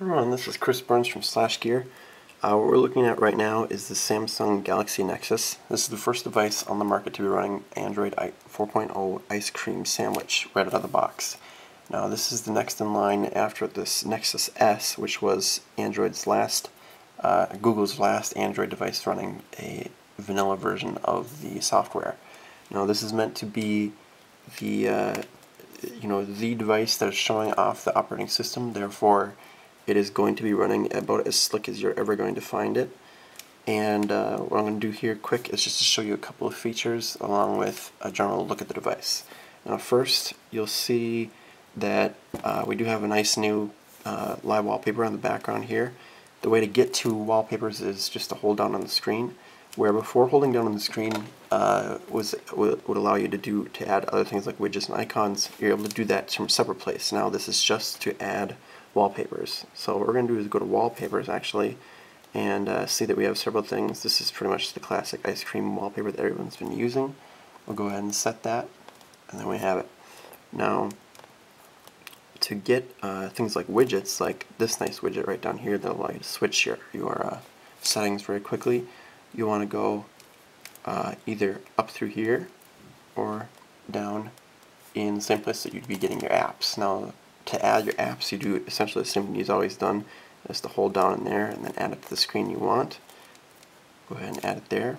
Everyone, this is Chris Burns from SlashGear. What we're looking at right now is the Samsung Galaxy Nexus. This is the first device on the market to be running Android 4.0 Ice Cream Sandwich right out of the box. Now this is the next in line after this Nexus S, which was Google's last Android device running a vanilla version of the software. Now this is meant to be the the device that is showing off the operating system. Therefore, it is going to be running about as slick as you're ever going to find it. And what I'm going to do here quick is just to show you a couple of features along with a general look at the device. Now first, you'll see that we do have a nice new live wallpaper on the background here. The way to get to wallpapers is just to hold down on the screen, where before holding down on the screen would allow you to add other things like widgets and icons. You're able to do that from a separate place. Now this is just to add wallpapers. So what we're going to do is go to wallpapers actually and see that we have several things. This is pretty much the classic ice cream wallpaper that everyone's been using. We'll go ahead and set that, and then we have it. Now to get things like widgets, like this nice widget right down here that will allow you to switch your settings very quickly, you want to go either up through here or down in the same place that you'd be getting your apps. Now to add your apps, you do essentially the same thing you've always done, is to hold down in there and then add it to the screen you want. Go ahead and add it there.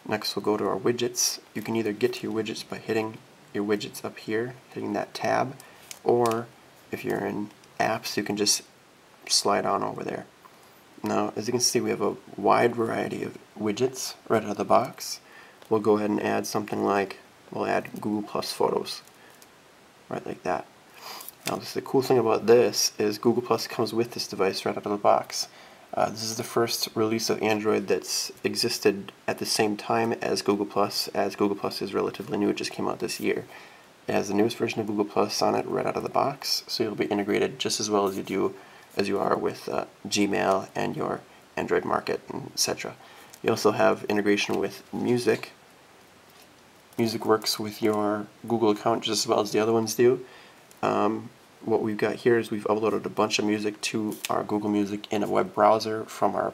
Next we'll go to our widgets. You can either get to your widgets by hitting your widgets up here, hitting that tab, or if you're in apps you can just slide on over there. Now as you can see, we have a wide variety of widgets right out of the box. We'll go ahead and add something like, we'll add Google Plus Photos, right like that. Now the cool thing about this is Google Plus comes with this device right out of the box. This is the first release of Android that's existed at the same time as Google Plus, as Google Plus is relatively new. It just came out this year. It has the newest version of Google Plus on it right out of the box, so you'll be integrated just as well as you are with Gmail and your Android Market, etc. You also have integration with music. Music works with your Google account just as well as the other ones do. What we've got here is we've uploaded a bunch of music to our Google Music in a web browser from our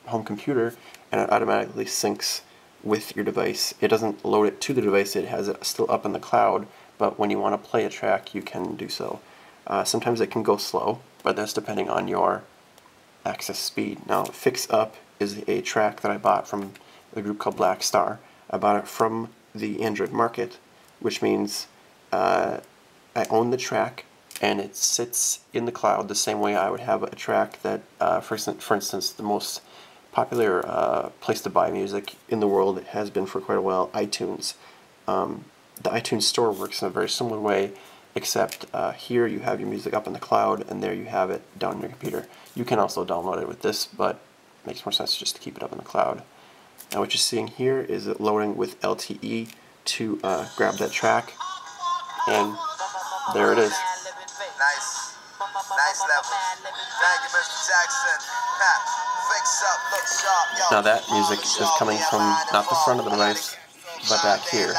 home computer, and it automatically syncs with your device. It doesn't load it to the device, it has it still up in the cloud, but when you want to play a track you can do so. Sometimes it can go slow, but that's depending on your access speed. Now Fix Up is a track that I bought from a group called Black Star. I bought it from the Android Market, which means I own the track and it sits in the cloud the same way I would have a track that, for instance, the most popular place to buy music in the world has been for quite a while, iTunes. The iTunes store works in a very similar way, except here you have your music up in the cloud and there you have it down on your computer. You can also download it with this, but it makes more sense just to keep it up in the cloud. Now what you're seeing here is it loading with LTE to grab that track, and there it is. Nice level. Thank you, Mr. Jackson. Now that music is coming from not the front of the device, but back here.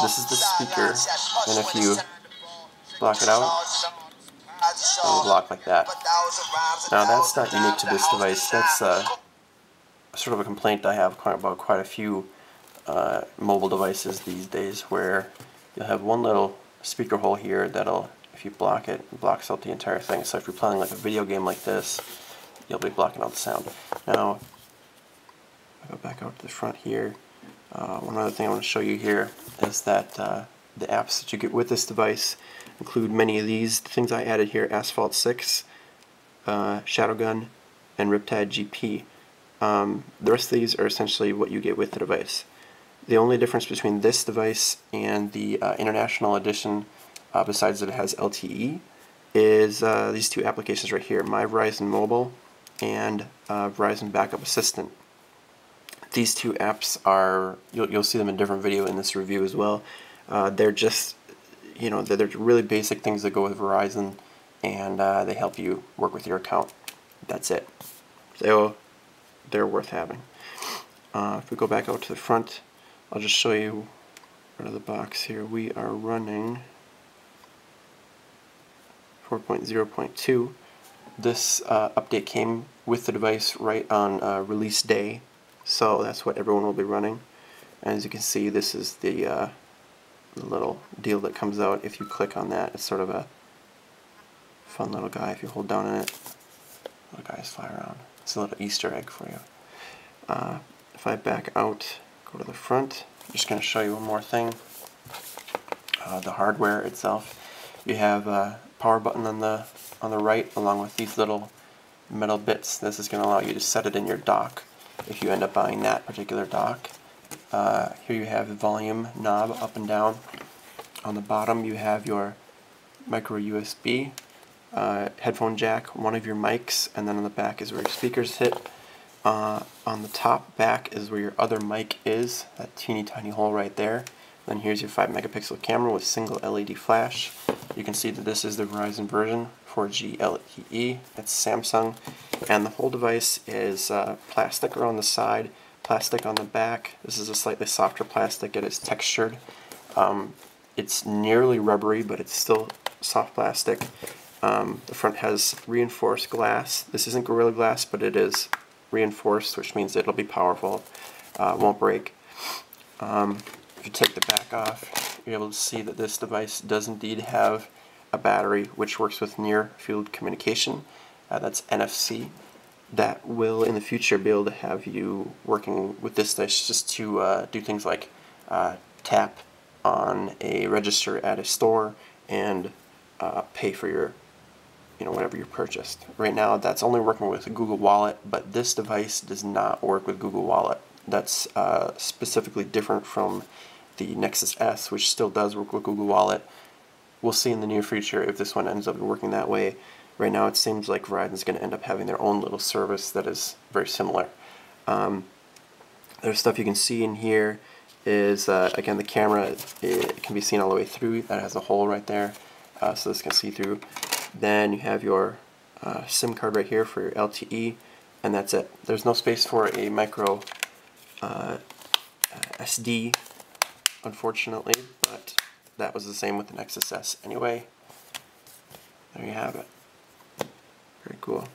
This is the speaker, and if you block it out, it will block like that. Now that's not unique to this device. That's sort of a complaint I have about quite a few mobile devices these days, where you'll have one little speaker hole here that'll, if you block it, it blocks out the entire thing. So if you're playing like a video game like this, you'll be blocking out the sound. Now, I go back out to the front here. One other thing I want to show you here is that the apps that you get with this device include many of these things I added here: Asphalt 6, Shadowgun, and Riptide GP. The rest of these are essentially what you get with the device. The only difference between this device and the International Edition, besides that it has LTE, is these two applications right here, My Verizon Mobile and Verizon Backup Assistant. These two apps are, you'll see them in a different video in this review as well. They're just, they're really basic things that go with Verizon, and they help you work with your account. That's it. So they're worth having. If we go back out to the front, I'll just show you out of the box here. We are running 4.0.2. This update came with the device right on release day, so that's what everyone will be running. And as you can see, this is the little deal that comes out if you click on that. It's sort of a fun little guy. If you hold down on it, little guys fly around. It's a little Easter egg for you. If I back out, go to the front, I'm just going to show you one more thing. The hardware itself. You have a power button on the right, along with these little metal bits. This is going to allow you to set it in your dock if you end up buying that particular dock. Here you have the volume knob up and down. On the bottom you have your micro USB, headphone jack, one of your mics, and then on the back is where your speakers hit. On the top back is where your other mic is, that teeny tiny hole right there. Then here's your 5 megapixel camera with single LED flash. You can see that this is the Verizon version, 4G LTE. It's Samsung, and the whole device is plastic around the side, plastic on the back. This is a slightly softer plastic. It is textured. It's nearly rubbery, but it's still soft plastic. The front has reinforced glass. This isn't Gorilla Glass, but it is reinforced, which means it'll be powerful. Won't break. If you take the back off, you're able to see that this device does indeed have a battery which works with near field communication. That's NFC. That will in the future be able to have you working with this device just to do things like tap on a register at a store and pay for your whatever you purchased. Right now that's only working with a Google Wallet, but this device does not work with Google Wallet. That's specifically different from the Nexus S, which still does work with Google Wallet. We'll see in the near future if this one ends up working that way. Right now it seems like Verizon's going to end up having their own little service that is very similar. There's stuff you can see in here is, again, the camera, it can be seen all the way through. That has a hole right there, so this can see through. Then you have your SIM card right here for your LTE, and that's it. There's no space for a micro SD, unfortunately, but that was the same with the Nexus S anyway. There you have it. Very cool.